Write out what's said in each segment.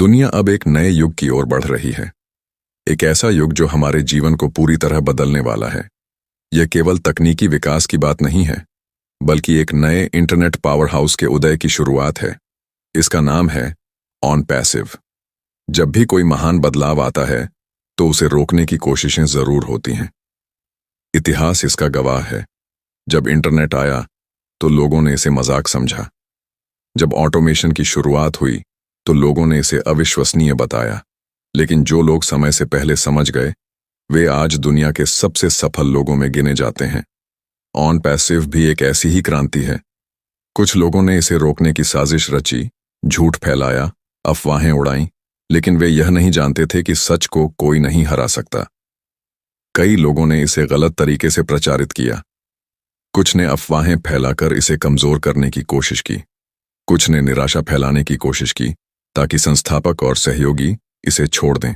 दुनिया अब एक नए युग की ओर बढ़ रही है। एक ऐसा युग जो हमारे जीवन को पूरी तरह बदलने वाला है। यह केवल तकनीकी विकास की बात नहीं है, बल्कि एक नए इंटरनेट पावर हाउस के उदय की शुरुआत है। इसका नाम है ऑन पैसिव। जब भी कोई महान बदलाव आता है तो उसे रोकने की कोशिशें जरूर होती हैं। इतिहास इसका गवाह है। जब इंटरनेट आया तो लोगों ने इसे मजाक समझा। जब ऑटोमेशन की शुरुआत हुई तो लोगों ने इसे अविश्वसनीय बताया, लेकिन जो लोग समय से पहले समझ गए वे आज दुनिया के सबसे सफल लोगों में गिने जाते हैं। ऑन पैसिव भी एक ऐसी ही क्रांति है। कुछ लोगों ने इसे रोकने की साजिश रची, झूठ फैलाया, अफवाहें उड़ाईं, लेकिन वे यह नहीं जानते थे कि सच को कोई नहीं हरा सकता। कई लोगों ने इसे गलत तरीके से प्रचारित किया। कुछ ने अफवाहें फैलाकर इसे कमजोर करने की कोशिश की। कुछ ने निराशा फैलाने की कोशिश की ताकि संस्थापक और सहयोगी इसे छोड़ दें।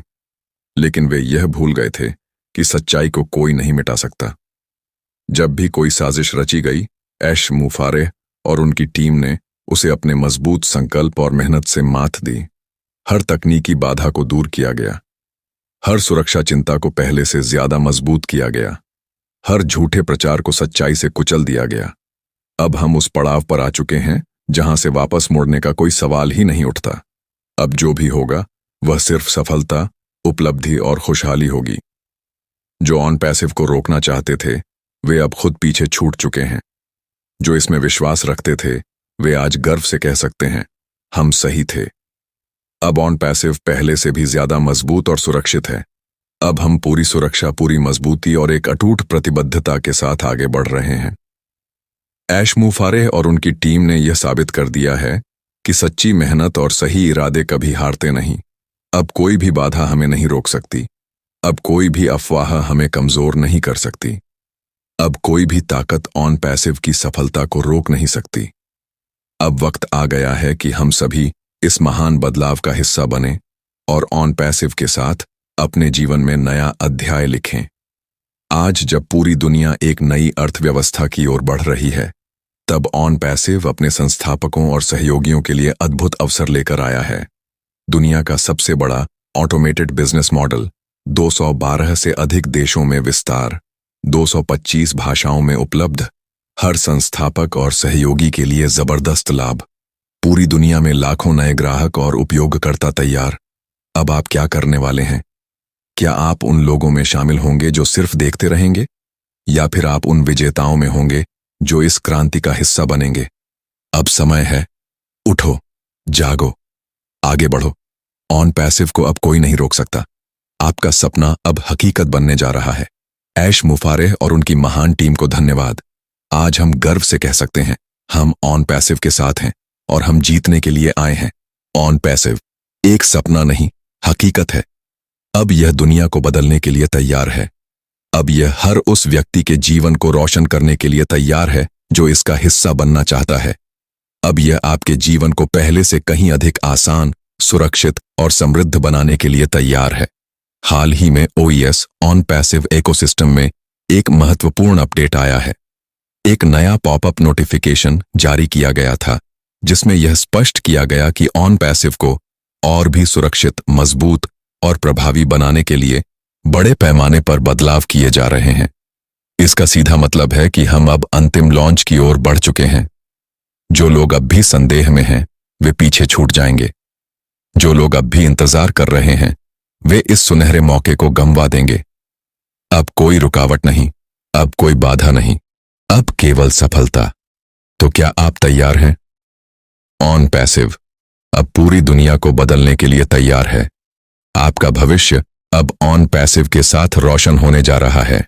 लेकिन वे यह भूल गए थे कि सच्चाई को कोई नहीं मिटा सकता। जब भी कोई साजिश रची गई, ऐश मुफारे और उनकी टीम ने उसे अपने मजबूत संकल्प और मेहनत से मात दी। हर तकनीकी बाधा को दूर किया गया। हर सुरक्षा चिंता को पहले से ज्यादा मजबूत किया गया। हर झूठे प्रचार को सच्चाई से कुचल दिया गया। अब हम उस पड़ाव पर आ चुके हैं जहां से वापस मुड़ने का कोई सवाल ही नहीं उठता। अब जो भी होगा वह सिर्फ सफलता, उपलब्धि और खुशहाली होगी। जो ऑन पैसिव को रोकना चाहते थे वे अब खुद पीछे छूट चुके हैं। जो इसमें विश्वास रखते थे वे आज गर्व से कह सकते हैं, हम सही थे। अब ऑन पैसिव पहले से भी ज्यादा मजबूत और सुरक्षित है। अब हम पूरी सुरक्षा, पूरी मजबूती और एक अटूट प्रतिबद्धता के साथ आगे बढ़ रहे हैं। ऐश मुफारे और उनकी टीम ने यह साबित कर दिया है कि सच्ची मेहनत और सही इरादे कभी हारते नहीं। अब कोई भी बाधा हमें नहीं रोक सकती। अब कोई भी अफवाह हमें कमजोर नहीं कर सकती। अब कोई भी ताकत ऑन पैसिव की सफलता को रोक नहीं सकती। अब वक्त आ गया है कि हम सभी इस महान बदलाव का हिस्सा बने और ऑन पैसिव के साथ अपने जीवन में नया अध्याय लिखें। आज जब पूरी दुनिया एक नई अर्थव्यवस्था की ओर बढ़ रही है, तब ऑन पैसिव अपने संस्थापकों और सहयोगियों के लिए अद्भुत अवसर लेकर आया है। दुनिया का सबसे बड़ा ऑटोमेटेड बिजनेस मॉडल, 212 से अधिक देशों में विस्तार, 225 भाषाओं में उपलब्ध, हर संस्थापक और सहयोगी के लिए जबरदस्त लाभ, पूरी दुनिया में लाखों नए ग्राहक और उपयोगकर्ता तैयार। अब आप क्या करने वाले हैं? क्या आप उन लोगों में शामिल होंगे जो सिर्फ देखते रहेंगे, या फिर आप उन विजेताओं में होंगे जो इस क्रांति का हिस्सा बनेंगे? अब समय है, उठो, जागो, आगे बढ़ो। ऑन पैसिव को अब कोई नहीं रोक सकता। आपका सपना अब हकीकत बनने जा रहा है। ऐश मुफारे और उनकी महान टीम को धन्यवाद। आज हम गर्व से कह सकते हैं, हम ऑन पैसिव के साथ हैं और हम जीतने के लिए आए हैं। ऑन पैसिव एक सपना नहीं, हकीकत है। अब यह दुनिया को बदलने के लिए तैयार है। अब यह हर उस व्यक्ति के जीवन को रोशन करने के लिए तैयार है जो इसका हिस्सा बनना चाहता है। अब यह आपके जीवन को पहले से कहीं अधिक आसान, सुरक्षित और समृद्ध बनाने के लिए तैयार है। हाल ही में OES ऑन पैसिव इकोसिस्टम में एक महत्वपूर्ण अपडेट आया है। एक नया पॉपअप नोटिफिकेशन जारी किया गया था जिसमें यह स्पष्ट किया गया कि ऑन पैसिव को और भी सुरक्षित, मजबूत और प्रभावी बनाने के लिए बड़े पैमाने पर बदलाव किए जा रहे हैं। इसका सीधा मतलब है कि हम अब अंतिम लॉन्च की ओर बढ़ चुके हैं। जो लोग अब भी संदेह में हैं वे पीछे छूट जाएंगे। जो लोग अब भी इंतजार कर रहे हैं वे इस सुनहरे मौके को गंवा देंगे। अब कोई रुकावट नहीं, अब कोई बाधा नहीं, अब केवल सफलता। तो क्या आप तैयार हैं? ऑन पैसिव अब पूरी दुनिया को बदलने के लिए तैयार है। आपका भविष्य अब ऑन पैसिव के साथ रोशन होने जा रहा है।